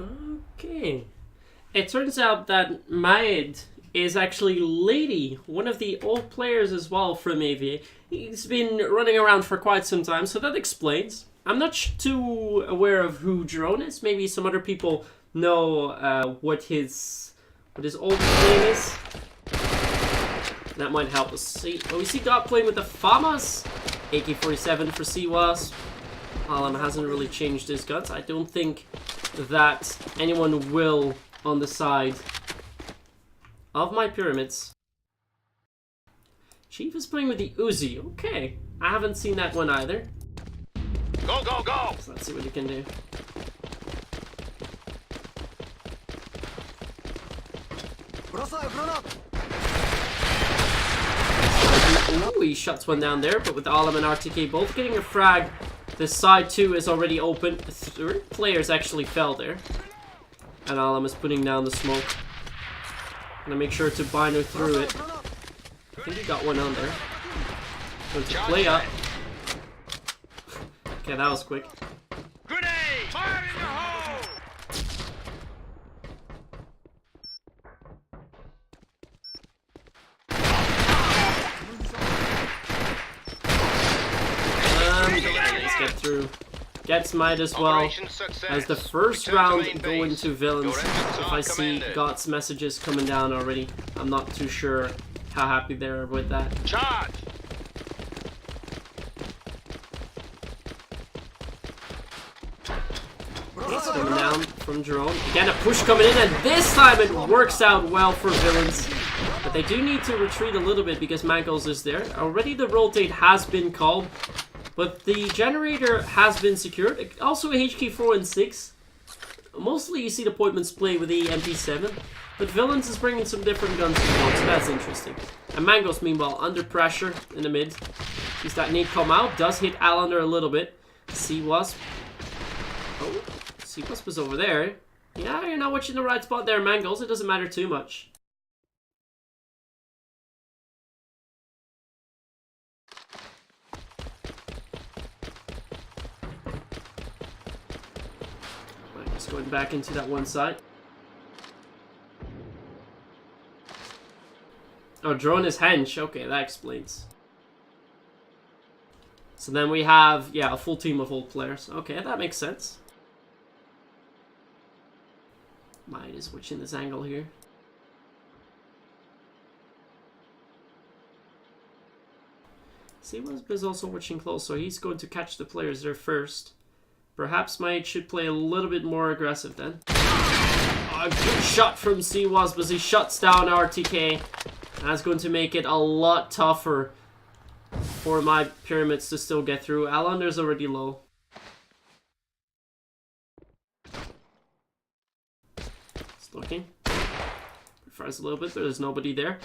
Okay. It turns out that Maed is actually Lady, one of the old players as well from AVA. He's been running around for quite some time, so that explains. I'm not too aware of who Drone is. Maybe some other people know what his old name is. That might help us see. Oh, we see God playing with the FAMAS. AK-47 for CWAS. Alam hasn't really changed his guns. I don't think that anyone will on the side of MyPyramids. Chief is playing with the Uzi. Okay. I haven't seen that one either. Go, go, go! So let's see what he can do. Ooh, he shuts one down there, but with Alam and RTK both getting a frag, the side 2 is already open. 3 players actually fell there. And Alam is putting down the smoke. Gonna make sure to binder through it. I think he got one on there. Going to play up. Okay, that was quick. Grenade! Fire in the hole! Let's get through. Gets Might as well as the first round go into Villains. If I see God's messages coming down already, I'm not too sure how happy they are with that. Charge! It's coming down from Drone. Again, a push coming in, and this time it works out well for Villains. But they do need to retreat a little bit because Mangles is there. Already the rotate has been called, but the generator has been secured. Also a HK4 and 6. Mostly you see the appointments play with the MP7, but Villains is bringing some different guns as well, so that's interesting. And Mangles, meanwhile, under pressure in the mid. Sees that nade come out, does hit Allender a little bit. CWASP. Oh, CWASP was over there. Yeah, you're not watching the right spot there, Mangles. It doesn't matter too much. Right, just going back into that one side. Oh, Drone is hench. Okay, that explains. So then we have, yeah, a full team of old players. Okay, that makes sense. Might is watching this angle here. CWASP is also watching close, so he's going to catch the players there first. Perhaps Might should play a little bit more aggressive then. Oh, a good shot from CWASP as he shuts down RTK. That's going to make it a lot tougher for MyPyramids to still get through. Allender's already low. It's looking. Refires a little bit, there's nobody there.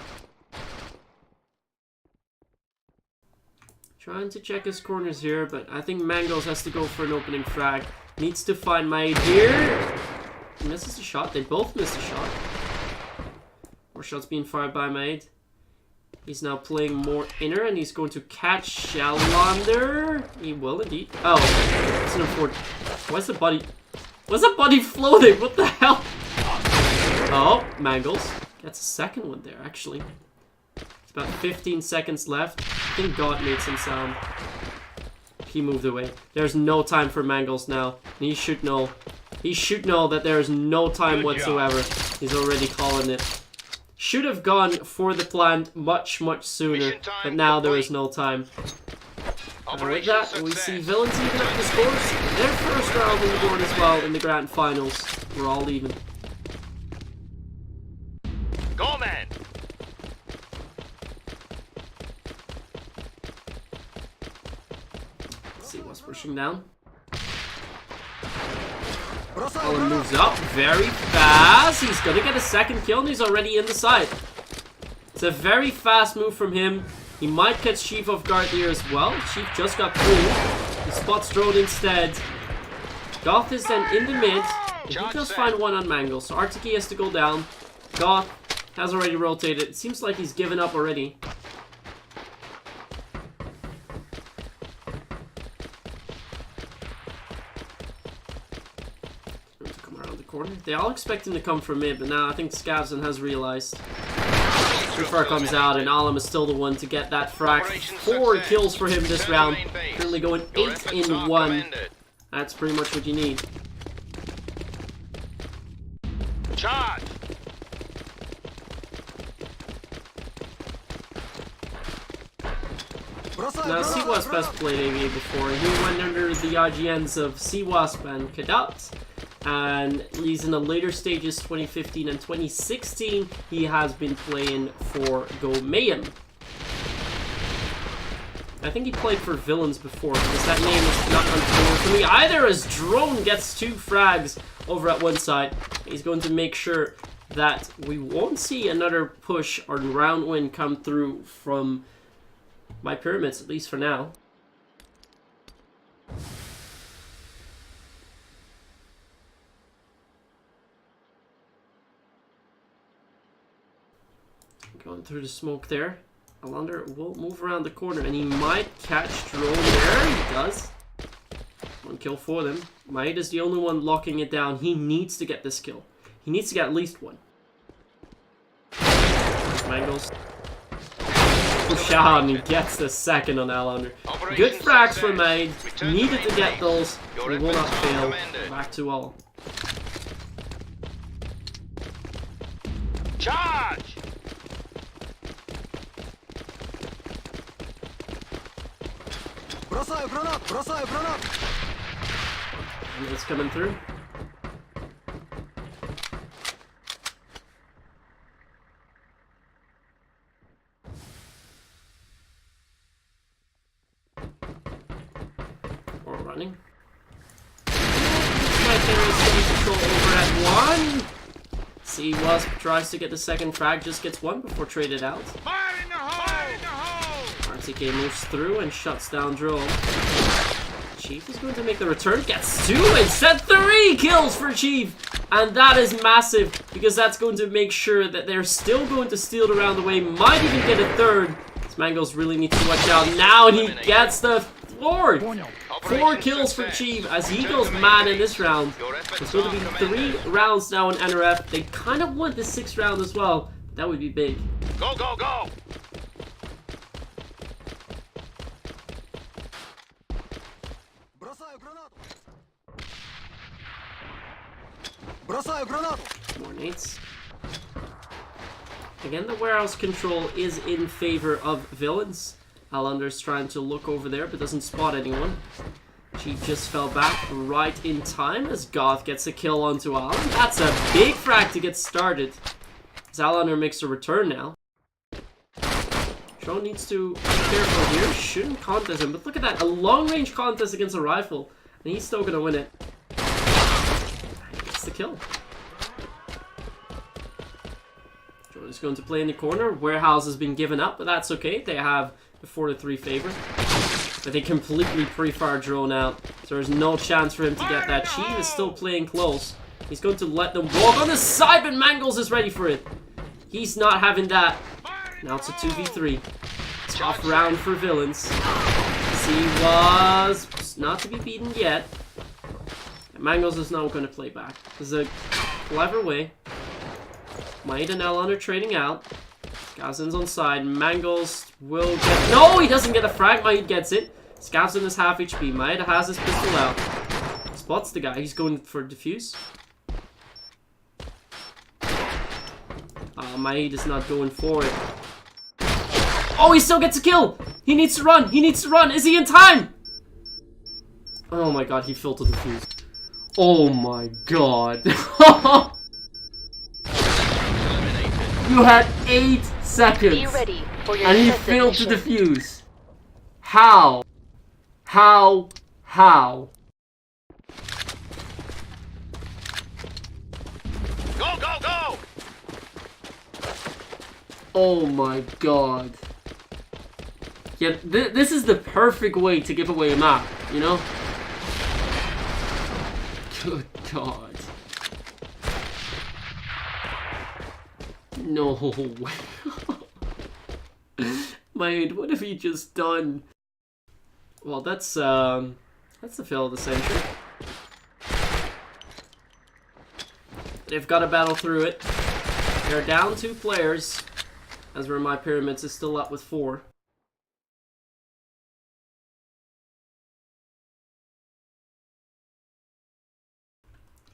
Trying to check his corners here, but I think Mangles has to go for an opening frag. Needs to find Maid here. He misses a shot. They both miss a shot. More shots being fired by Maid. He's now playing more inner, and he's going to catch Shalander. He will indeed. Oh, it's an important. Why's the body? Why's the body floating? What the hell? Oh, Mangles gets a second one there. Actually, it's about 15 seconds left. I think God made some sound. He moved away. There's no time for Mangles now. And he should know. He should know that there is no time whatsoever. He's already calling it. Should have gone for the plant much sooner, but now there is no time. And with that, we see Villains even up the scores. Their first round on the board as well in the grand finals. We're all even. Go, man! Let's see what's pushing down. Alan moves up very fast. He's gonna get a second kill and he's already in the side. It's a very fast move from him. He might catch Chief off guard here as well. Chief just got through. He spots Drone instead. Goth is then in the mid. He does find one on Mangle, so RTK has to go down. Goth has already rotated. It seems like he's given up already. corner. They all expect him to come from mid, but now I think Skavzen has realized. Prefar comes out, and Alam is still the one to get that frag. 4 kills for him this round. Currently going 8 in 1. That's pretty much what you need. Charge! Now, Seawasp has played AVA before. He went under the IGNs of Seawasp and Cadet. And at least in the later stages, 2015 and 2016, he has been playing for Go Mayhem. I think he played for Villains before, because that name is not unfamiliar for me either, as Drone gets 2 frags over at one side. He's going to make sure that we won't see another push or round win come through from MyPyramids, at least for now. Going through the smoke there. Alander will move around the corner, and he might catch Drone there. He does. 1 kill for them. Maid is the only one locking it down. He needs to get this kill. He needs to get at least 1. Mangles. Push out, and he gets the second on Alander. Good frags for Maid. Needed to get those. They will not fail. Back to all. Charge! And it's coming through. Or running. Control over at 1. Wasp tries to get the second frag, just gets 1 before traded out. Fire in the hole! Fire in the hole! RTK moves through and shuts down Drone. Chief is going to make the return, gets 2 instead 3 kills for Chief, and that is massive because that's going to make sure that they're still going to steal it around the way, might even get a 3rd. This Mangos really needs to watch out now, and he gets the 4th. 4 kills for Chief as he goes mad in this round. It's going to be 3 rounds now in NRF. They kind of want the 6th round as well. That would be big. Go, go, go! More nades. Again, the warehouse control is in favor of Villains. Alander's trying to look over there, but doesn't spot anyone. Chief just fell back right in time as Goth gets a kill onto Alan. That's a big frag to get started. As Alander makes a return now. Drone needs to be careful here. Shouldn't contest him, but look at that. A long-range contest against a rifle. And he's still going to win it. He gets the kill. Drone is going to play in the corner. Warehouse has been given up, but that's okay. They have the 4-3 favor. But they completely pre-fire Drone out. So there's no chance for him to get that. Chief is still playing close. He's going to let them walk on the side, but Mangles is ready for it. He's not having that. Now it's a 2v3. Tough round for Villains. He was not to be beaten yet. And Mangles is not going to play back. This is a clever way. Might and Elon are trading out. Skavzen's on side. Mangles will get... No, he doesn't get a frag. Might gets it. Skavzen is half HP. Might has his pistol out. Spots the guy. He's going for defuse. Maid is not going for it. Oh, he still gets a kill! He needs to run! He needs to run! Is he in time? Oh my god, he failed to defuse. Oh my god. You had 8 seconds. Be ready for your and he failed to defuse. How? How? How? Go, go, go! Oh my god. Yeah, this is the perfect way to give away a map, you know? Good god. No way. Mate, what have you just done? Well, that's the fail of the century. they've got to battle through it. They're down 2 players, as where MyPyramids is still up with 4.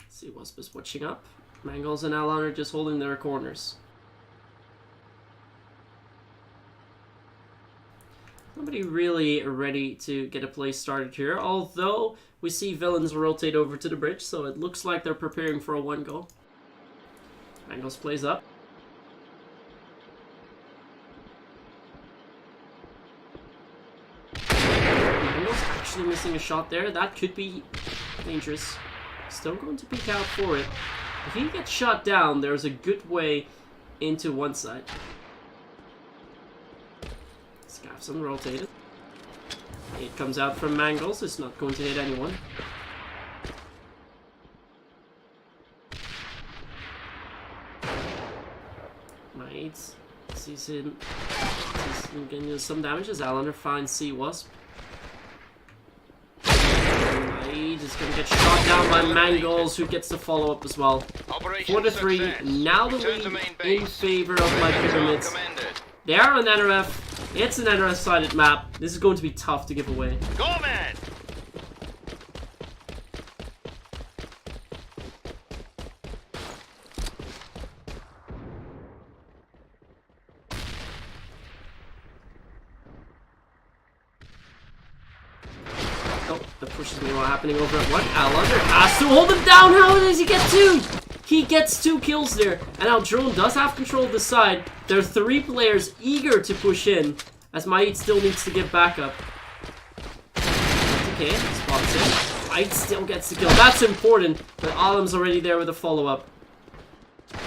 Let's see, Wasp is watching up. Mangles and Alan are just holding their corners. Nobody really ready to get a play started here, although we see Villains rotate over to the bridge, so it looks like they're preparing for a 1-go. Mangles plays up. Mangles actually missing a shot there. That could be dangerous. Still going to peek out for it. If he gets shot down, there's a good way into one side. Scavson rotated. It comes out from Mangles. It's not going to hit anyone. Might sees him getting some damage as Alander finds C-Wasp. Might is going to get shot down by Mangles, who gets the follow-up as well. 4-3. Now the lead in favor of MyPyramids. They are on NRF. It's an NRF-sided map. This is going to be tough to give away. Go, man! Oh, the push is meanwhile happening over at 1. Alander has to hold him down. How does he get 2? He gets 2 kills there. And now Drone does have control of the side. There are 3 players eager to push in, as Might still needs to get back up. Okay, spots him. Might still gets the kill. That's important, but Alam's already there with a follow-up. Yeah,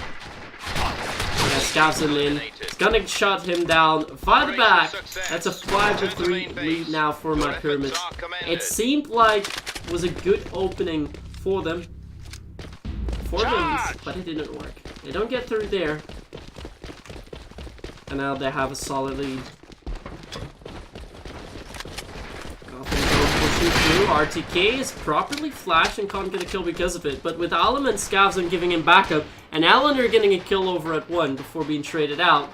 Scavson in. It's gonna shut him down via the back. That's a 5-3 lead now for MyPyramids. It seemed like it was a good opening for them. For Villains, but it didn't work. They don't get through there. And now they have a solid lead. Pushing through. RTK is properly flashed and can't get a kill because of it. But with Alam and Scavson giving him backup, and Alander getting a kill over at 1 before being traded out,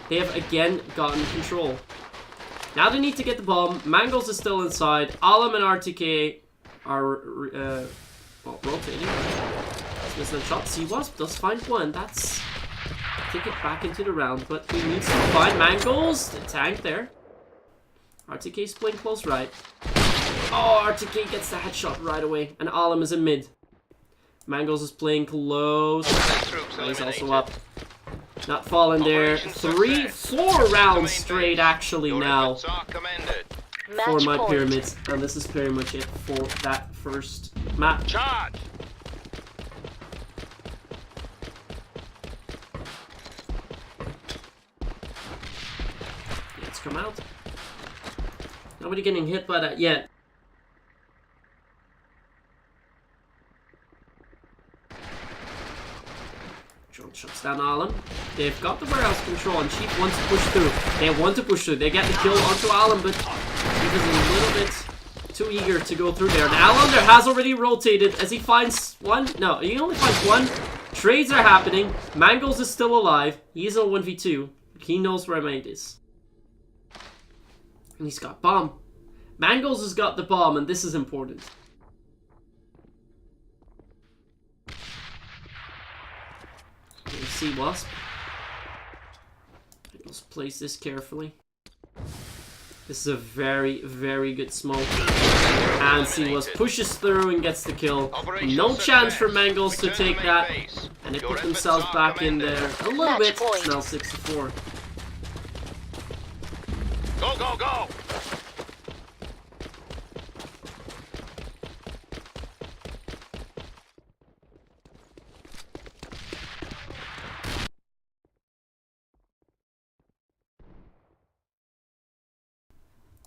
they have again gotten control. Now they need to get the bomb. Mangles is still inside. Alam and RTK are well, rotating. Missed that shot. C-Wasp does find 1. That's take it back into the round, but he needs to find Mangles. The tank there. RTK is playing close right. Oh, RTK gets the headshot right away, and Alam is in mid. Mangles is playing close. Oh, he's also up. Not falling there. 3-4 rounds straight actually now for MyPyramids, and this is very much it for that first map. Charge! Let's come out. Nobody getting hit by that yet. Drone shuts down Alan. They've got the warehouse control, and Chief wants to push through. They want to push through. They get the kill onto Alan, but Chief is a little bit too eager to go through there. And Alan there has already rotated as he finds 1. No, he only finds 1. Trades are happening. Mangles is still alive. He's on 1v2. He knows where Mate is. And he's got bomb. Mangles has got the bomb, and this is important. You see Wasp. Mangles plays this carefully. This is a very, very good smoke. And C-Wasp pushes through and gets the kill. No chance for Mangles to take that. And they put themselves back in there a little bit. It's now 6-4. Go, go, go!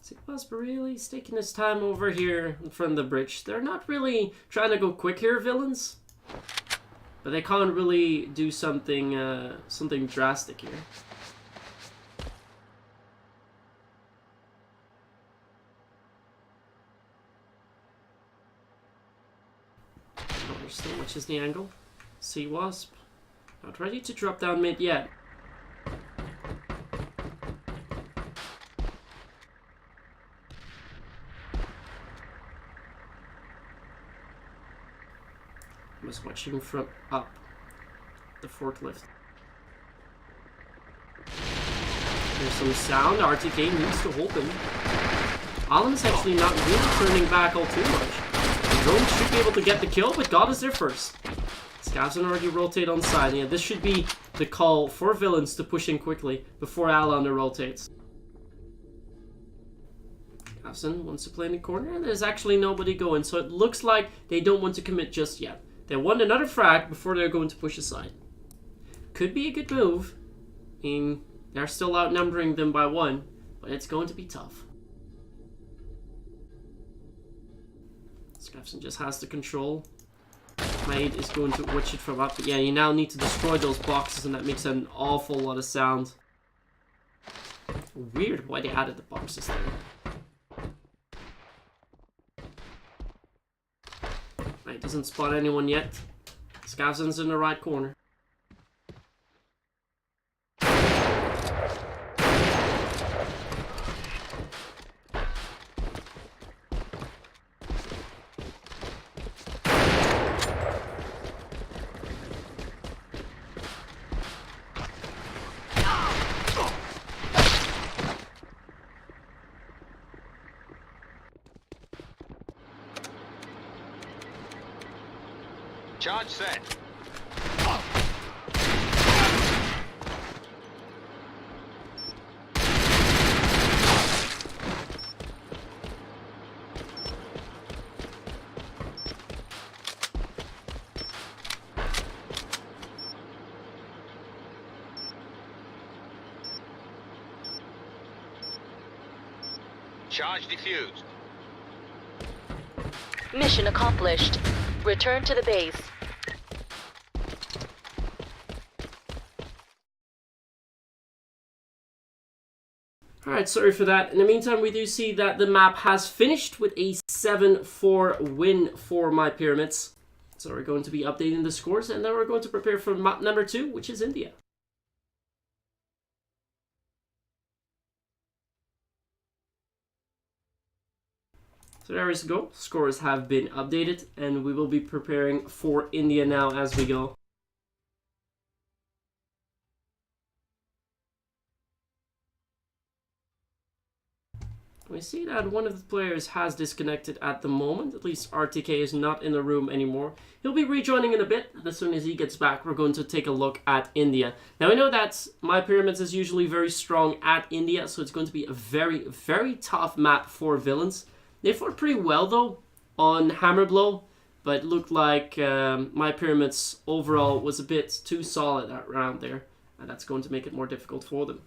C-Wasp really taking his time over here in front of the bridge. They're not really trying to go quick here, Villains. But they can't really do something something drastic here. Still, which is the angle. Sea Wasp. Not ready to drop down mid yet. I was watching from up the forklift. There's some sound. RTK needs to hold him. Alan's actually not really turning back all too much. The drone should be able to get the kill, but God is there first. Scavs already rotate on side. Yeah, this should be the call for Villains to push in quickly before Alan rotates. Scavs wants to play in the corner, and there's actually nobody going, so it looks like they don't want to commit just yet. They want another frag before they're going to push aside. Could be a good move. I mean, they're still outnumbering them by 1, but it's going to be tough. Scavs just has the control. Maid is going to watch it from up, but yeah, you now need to destroy those boxes, and that makes an awful lot of sound. Weird why they added the boxes there. Maid doesn't spot anyone yet. Scavs in the right corner. Charge set. Charge defused. Mission accomplished. Return to the base. Alright, sorry for that. In the meantime, we do see that the map has finished with a 7-4 win for MyPyramids. So we're going to be updating the scores, and then we're going to prepare for map number 2, which is India. So there is go. Scores have been updated, and we will be preparing for India now as we go. We see that one of the players has disconnected at the moment. At least RTK is not in the room anymore. He'll be rejoining in a bit, and as soon as he gets back, we're going to take a look at India. Now, I know that MyPyramids is usually very strong at India, so it's going to be a very, very tough map for Villains. They fought pretty well, though, on Hammerblow, but it looked like MyPyramids overall was a bit too solid around there, and that's going to make it more difficult for them.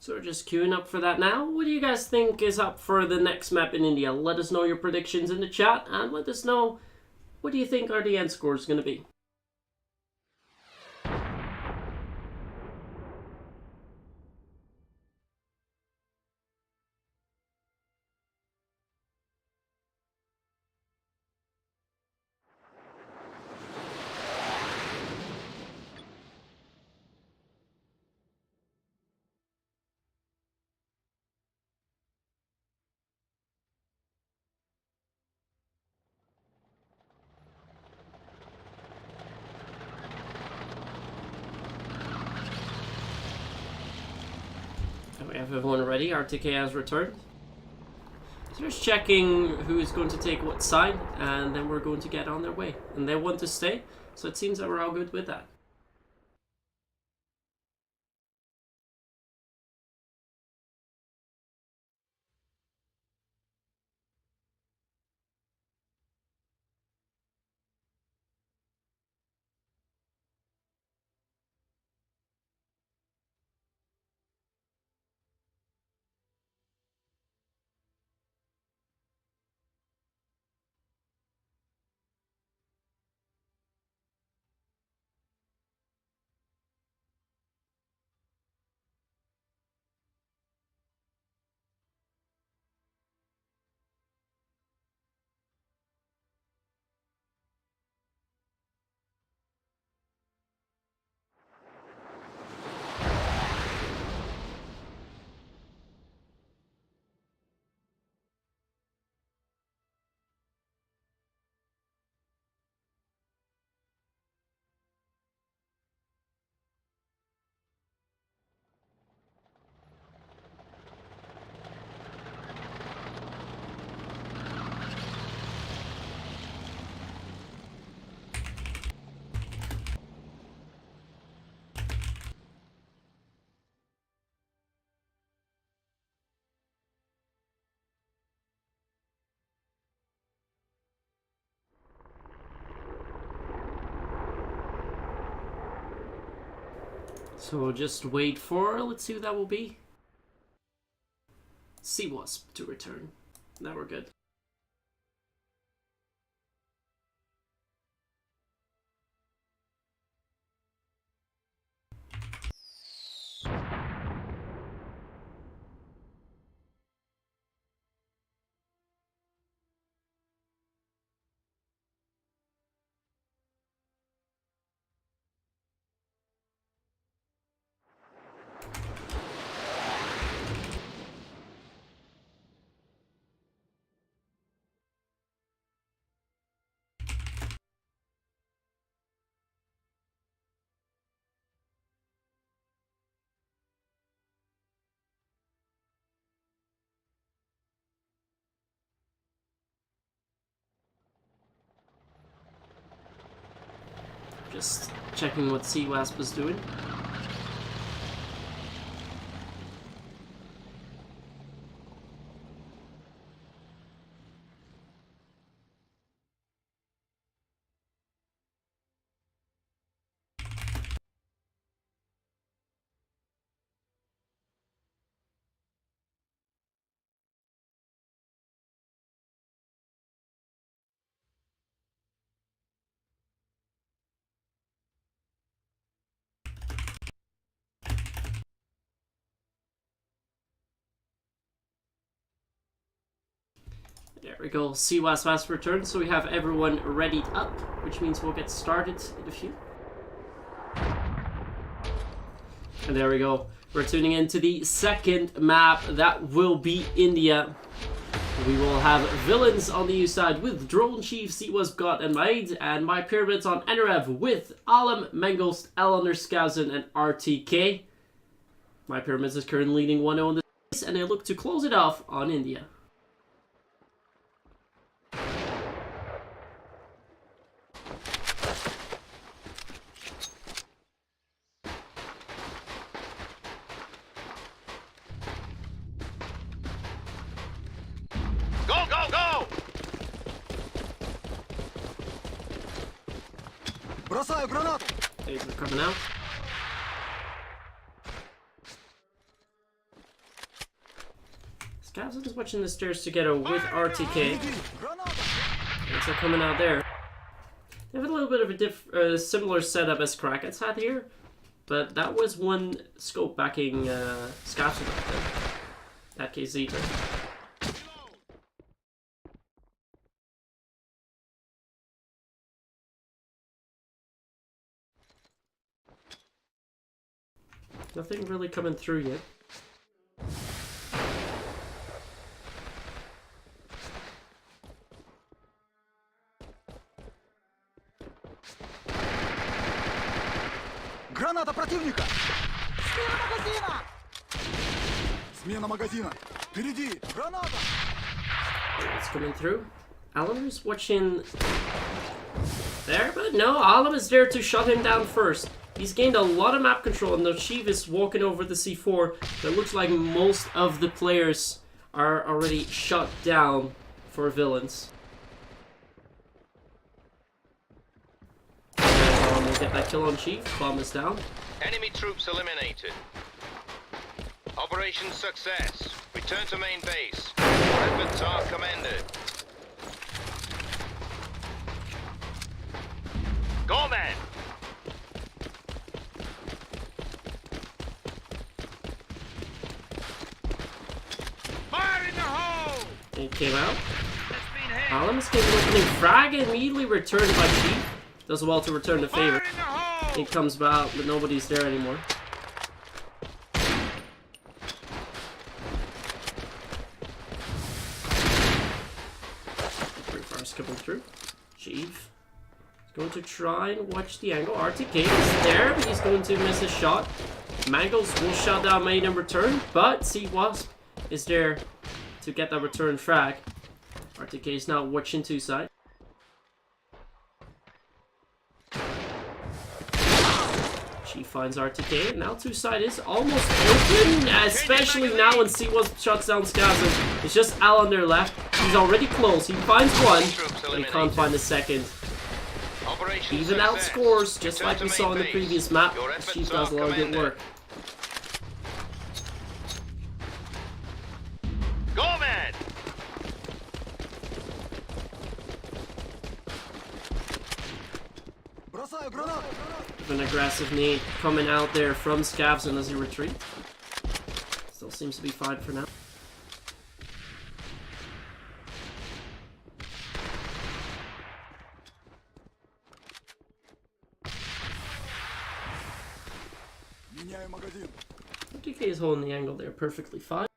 So we're just queuing up for that now. What do you guys think is up for the next map in India? Let us know your predictions in the chat, and let us know what do you think are the end scores going to be. We have everyone ready. RTK has returned. Just checking who's going to take what side, and then we're going to get on their way. And they want to stay, so it seems that we're all good with that. So we'll just wait for, let's see who that will be. Sea Wasp to return. Now we're good. Just checking what Sea Wasp is doing. There we go, Sea Wasp has returned, so we have everyone readied up, which means we'll get started in a few. And there we go, we're tuning into the second map, that will be India. We will have Villains on the EU side with Drone Chief, Sea Wasp God and Maid, and MyPyramids on NREV with Alam, Mangost, Skousen, and RTK. MyPyramids is currently leading 1-0 on this, and they look to close it off on India. Go, go, go! Бросаю гранату! They're coming out. Skousen is watching the stairs together with RTK. It's coming out there. They have a little bit of a similar setup as Krakens had here, but that was one scope backing Skousen back then. That case either. Nothing really coming through yet. Граната противника! Смена магазина! Смена магазина! Впереди! Граната! It's coming through. Alan is watching there, but no, Alam is there to shut him down first. He's gained a lot of map control, and the Chief is walking over the C4. It looks like most of the players are already shut down for Villains. We'll get that kill on Chief. Bomb is down. Enemy troops eliminated. Operation success. Return to main base. Your efforts are commended. Go, man! Fire in the hole! He came out. That's been hit. Alam's getting opening frag, immediately returned by Chief. Does well to return the favor. Fire in the hole! He comes out, but nobody's there anymore. Free fire's coming through. Chief is going to try and watch the angle. RTK is there, but he's going to miss his shot. Mangles will shut down main and return, but C-Wasp is there to get that return frag. RTK is now watching two side. She finds RTK, and now two side is almost open, especially now when C1 shuts down Scavs. It's just Al on their left. He's already close. He finds one, but he can't find the second. Even out scores, just like we saw in the previous map. She does a lot of good work. Go, man! Бросаю гранату! An aggressive nade coming out there from Scavs as he retreats. Still seems to be fine for now. Меняю магазин. DK is holding the angle there perfectly fine.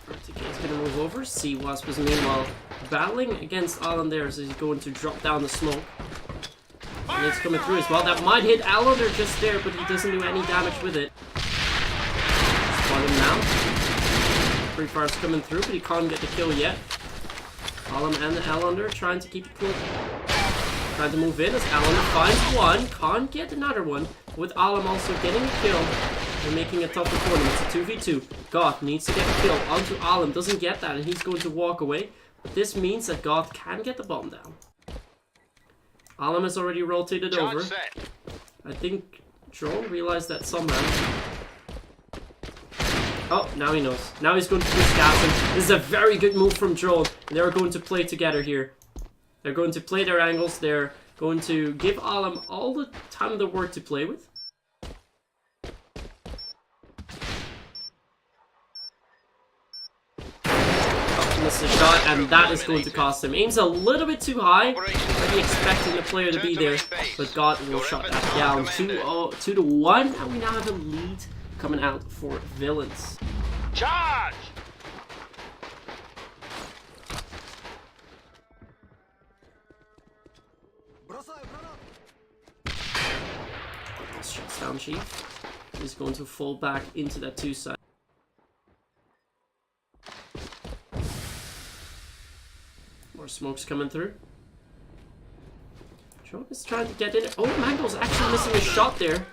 RTK is going to move over. C-Wasp is meanwhile battling against Alan there as he's going to drop down the smoke. And it's coming through as well. That might hit Alan, they're just there, but he doesn't do any damage with it. Spot him now. Free fire's coming through, but he can't get the kill yet. Alan and the Alander trying to keep it close. Trying to move in as Alander finds one. Can't get another one. With Alam also getting a kill and making a tougher tournament. It's a 2v2. Goth needs to get a kill onto Alam. Doesn't get that, and he's going to walk away. But this means that Goth can get the bomb down. Alam has already rotated Charge over. set. I think Drone realized that somehow. Oh, now he knows. Now he's going to push Gatlin. This is a very good move from Drone. And they're going to play together here. They're going to play their angles. They're going to give Alam all the time of the work to play with. Oh, missed a shot, and that is going to cost him. Aims a little bit too high. Already expecting the player to be there. But God will shut that down. 2-1, and we now have a lead coming out for Villains. Charge! Бросаю гранату! Shuts down Chief. He's going to fall back into that two side. More smokes coming through. Trump is trying to get in. Oh, Mango's actually missing a shot there.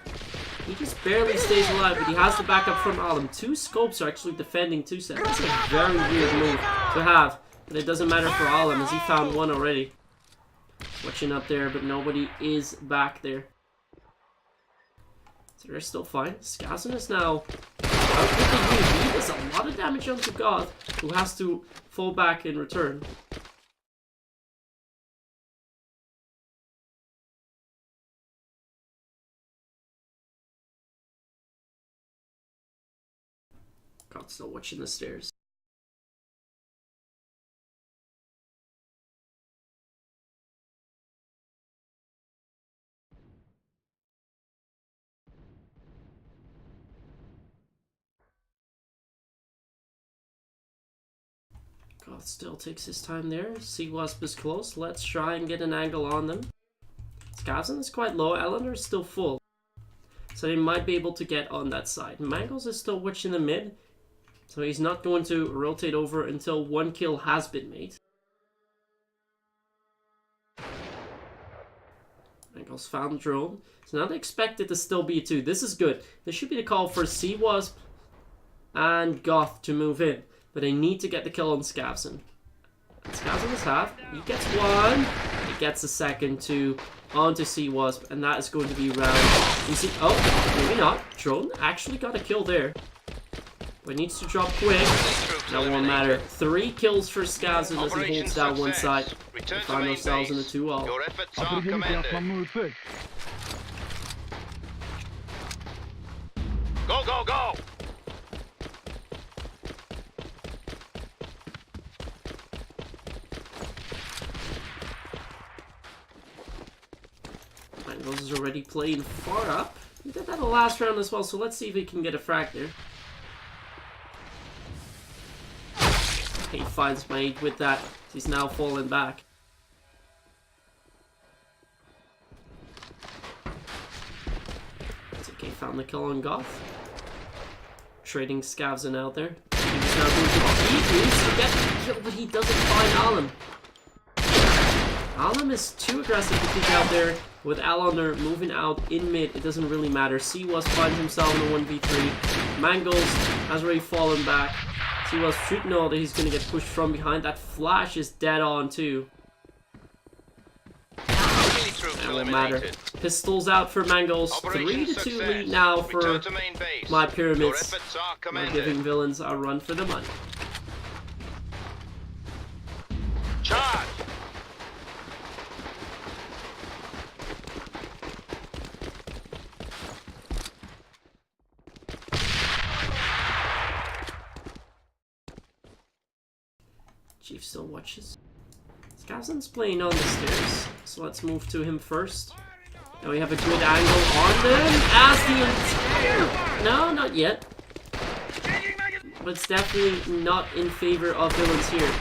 He just barely stays alive, but he has the backup from Alam. Two scopes are actually defending two sets. That's a very weird move to have, but it doesn't matter for Alam as he found one already. Watching up there, but nobody is back there. So they're still fine. Skazan is now out with the UV. He does a lot of damage onto God, who has to fall back in return. God's still watching the stairs. Goth still takes his time there. Sea Wasp is close. Let's try and get an angle on them. Skavsen is quite low. Eleanor is still full. So they might be able to get on that side. Mangles is still witching the mid. So he's not going to rotate over until one kill has been made. Mangles found drone. So now they expect it to still be a 2. This is good. This should be the call for Sea Wasp and Goth to move in. But they need to get the kill on Skavsen. Skavsen is half. He gets one. He gets the second 2 onto Sea Wasp. And that is going to be round. You see, oh, maybe not. Drone actually got a kill there. But needs to drop quick. That won't matter. 3 kills for Skavsen as he holds down one side. We find ourselves in a 2-all. Your efforts are Определите commended. основную цель. Go, go, go! Mangles is already playing far up. He did that the last round as well, so let's see if he can get a frag there. He finds Mate with that. He's now falling back. It's okay, found the kill on Goth. Trading Skavsen out there. He's now going to he needs to get the kill, but he doesn't find Alum. Alum is too aggressive to kick out there. With Eleanor moving out in mid, it doesn't really matter. Sea Wasp finds himself in a 1v3. Mangles has already fallen back. Sea Wasp should know that he's going to get pushed from behind. That flash is dead on too. That won't matter. Pistols out for Mangles. 3-2 lead now for MyPyramids. We're giving Villains a run for the money. Charge! Chief still watches. Skavsen's playing on the stairs, so let's move to him first. Now we have a good angle on them as the entire... No, not yet. But it's definitely not in favor of Villains here.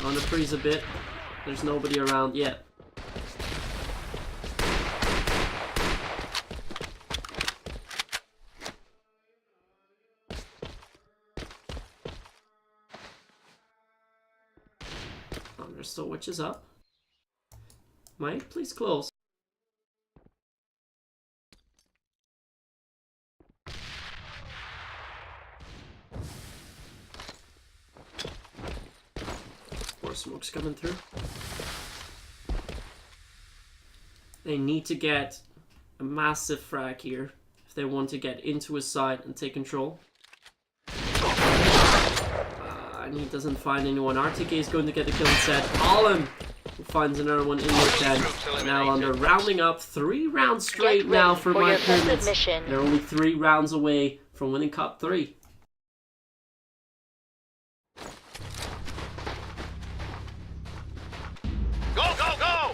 On the freeze a bit. There's nobody around yet. There's still witches up. Mike, please close. More smoke's coming through. They need to get a massive frag here if they want to get into his side and take control. And he doesn't find anyone. RTK is going to get the kill instead. Allen finds another one in their 10. Now under rounding up 3 rounds straight now for MyPyramids. They're only 3 rounds away from winning Cup 3. Go, go, go!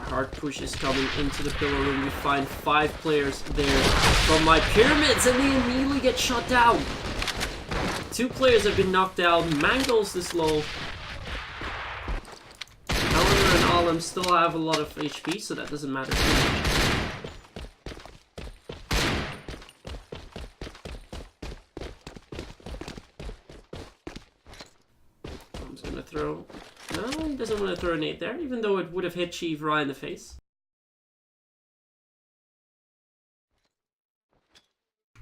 Hard push is coming into the pillar room. We find 5 players there from MyPyramids, and they immediately get shot down. 2 players have been knocked out. Mangles is low. Eleanor and Alum still have a lot of HP, so that doesn't matter too much. I'm just gonna throw... No, he doesn't want to throw a nade there, even though it would have hit Chief right in the face.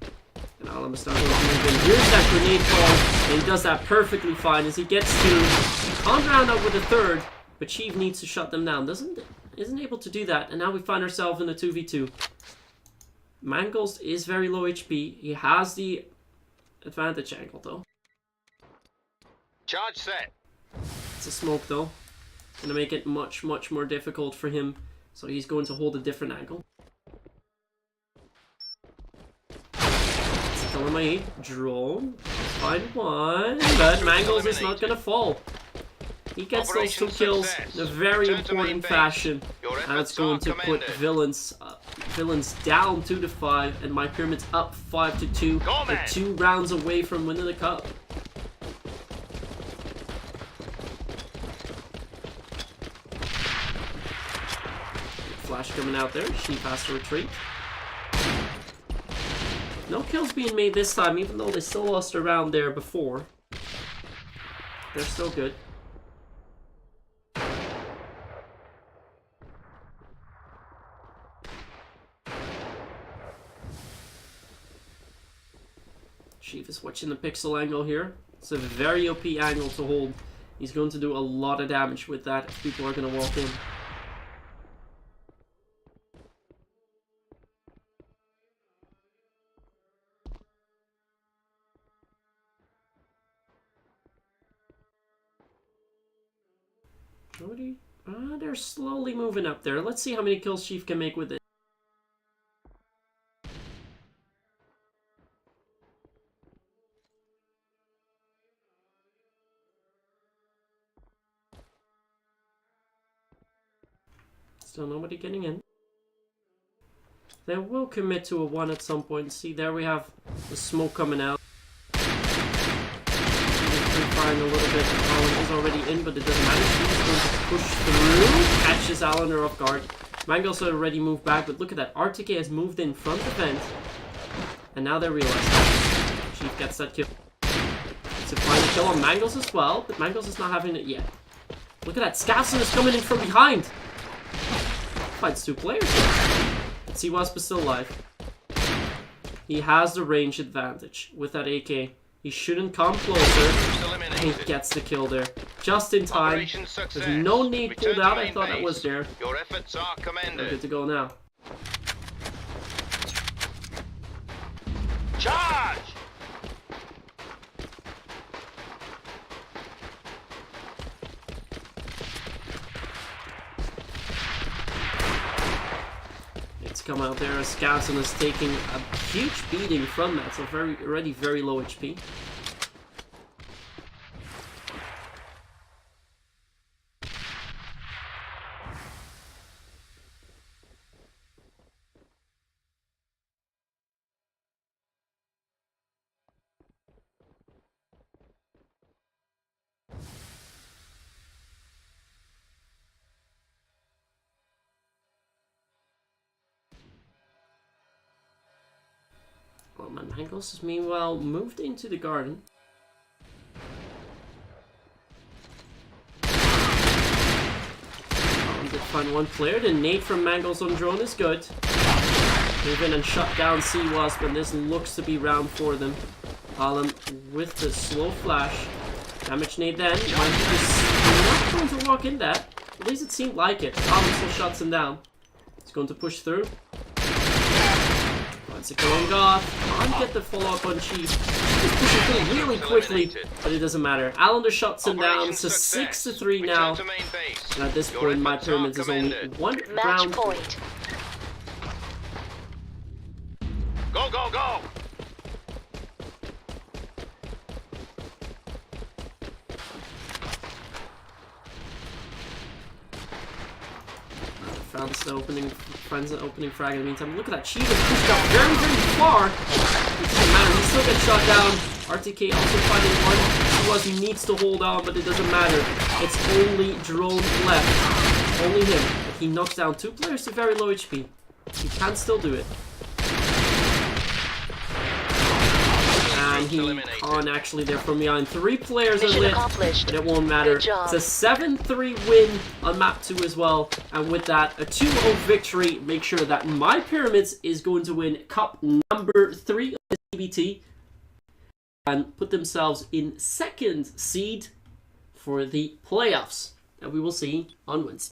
And Alum is starting to move in. Here's that grenade call, and he does that perfectly fine as he gets to... He can't round up with a 3rd, but Chief needs to shut them down. Isn't able to do that, and now we find ourselves in a 2v2. Mangles is very low HP. He has the advantage angle, though. Charge set. It's a smoke though. Gonna make it much more difficult for him. So he's going to hold a different angle. Still in my 8. Drone. Let's find one. But Mangles is not gonna fall. He gets those 2 Operation kills success. in a very Return to main important base. fashion. Your And it's efforts going are to put commended. Villains down 2-5, and MyPyramids up 5-2. Go, They're man. 2 rounds away from winning the cup. Flash coming out there. Sheep has to retreat. No kills being made this time, even though they still lost a round there before. They're still good. Chief is watching the pixel angle here. It's a very OP angle to hold. He's going to do a lot of damage with that if people are going to walk in. Nobody? They're slowly moving up there. Let's see how many kills Chief can make with it. Still nobody getting in. They will commit to a 1 at some point. See, there we have the smoke coming out. Firing a little bit. Alan is already in, but it doesn't matter. He's going to push through. Catches Alander off guard. Mangos already moved back, but look at that. RTK has moved in front of the vent. And now they realize that. Chief gets that kill. It's a final kill on Mangos as well, but Mangos is not having it yet. Look at that. Scousen is coming in from behind. Fights 2 players. C-Wasp is still alive. He has the range advantage with that AK. He shouldn't come closer. He gets the kill there. Just in time. There's no need pulled out. I thought that was there. Your efforts are We're commended. good to go now. Charge! It's come out there. Scousen is taking a huge beating from that. So already very low HP. Well, my Mangos has meanwhile moved into the garden. Did find 1 player. The nade from Mangos on drone is good. Move in and shut down C-Wasp, and this looks to be round for them. Alan with the slow flash. Damage nade then. Might be just not going to walk in that. At least it seemed like it. Alan still shuts him down. He's going to push through. Once it on Goth. Can't get the follow-up on Chief. He's pushing through really quickly, but it doesn't matter. Alander shuts him down. It's a 6-3 now. And at this point, MyPyramids is only 1 Match round. point. Go, go, go! Finds the opening frag in the meantime. Look at that. Chief is pushed out very, very far. It doesn't matter. He still gets shot down. RTK also fighting 1. He needs to hold on, but it doesn't matter. It's only drone left. Only him. He knocks down 2 players to very low HP. He can still do it. And he can't actually there from behind. 3 players are Mission lit, accomplished. but it won't matter. Good job. It's a 7-3 win on map 2 as well. And with that, a 2-0 victory. Make sure that MyPyramids is going to win cup number 3 of the CBT and put themselves in 2nd seed for the playoffs that we will see on Wednesday.